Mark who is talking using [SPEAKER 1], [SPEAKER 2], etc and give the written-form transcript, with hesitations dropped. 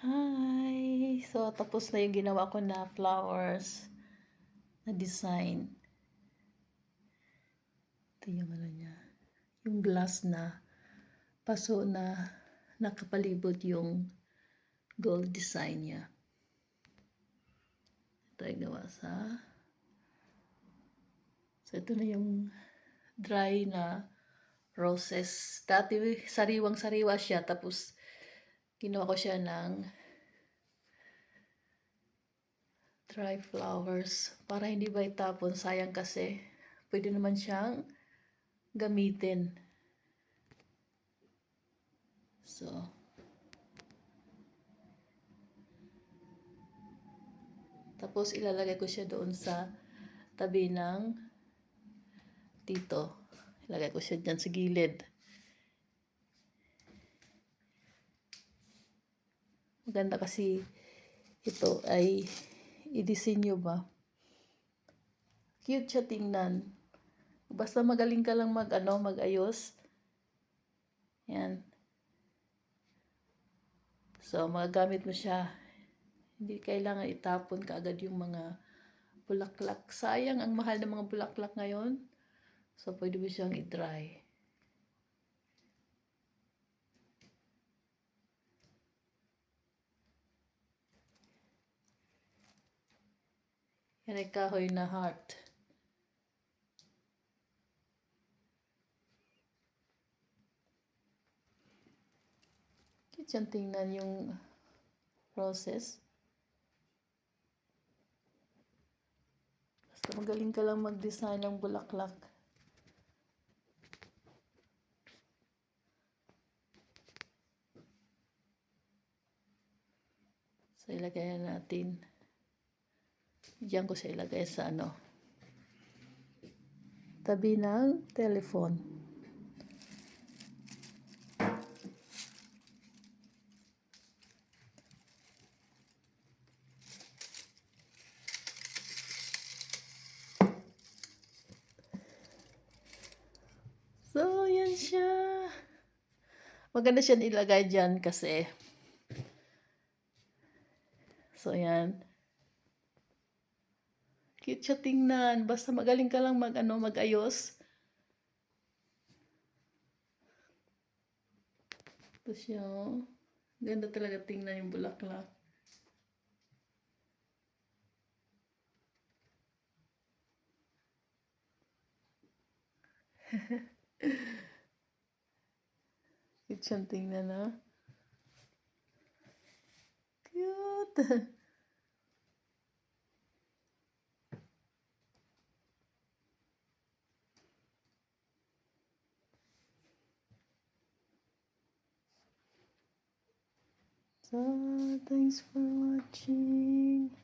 [SPEAKER 1] Hi! So, tapos na yung ginawa ko na flowers na design. Ito yung ano niya. Yung glass na paso na nakapalibot yung gold design niya. Ito yung gawa sa... So, ito na yung dry na roses. Dati, sariwang-sariwa siya. Tapos, ginawa ko siya ng dry flowers para hindi ba itapon. Sayang kasi. Pwede naman siyang gamitin. So, tapos ilalagay ko siya doon sa tabi ng dito. Ilagay ko siya dyan sa gilid. Maganda kasi ito ay i-disenyo ba. Cute siya tingnan. Basta magaling ka lang mag-ayos. Yan. So, magagamit mo siya. Hindi kailangan itapon kaagad yung mga bulaklak. Sayang, ang mahal ng mga bulaklak ngayon. So, pwede mo siyang i-dry. Yan ay kahoy na heart. Cute siyang tingnan yung process. Basta magaling ka lang mag-design ng bulaklak. So, ilagay natin. Diyan ko siya ilagay sa tabi ng telephone. So, yan siya. Maganda siya ilagay dyan kasi. So, yan. Cute siya tingnan. Basta magaling ka lang mag-ayos. Ito siya, oh. Ganda talaga tingnan yung bulaklak. Cute siyang tingnan, ha? Cute! So, thanks for watching.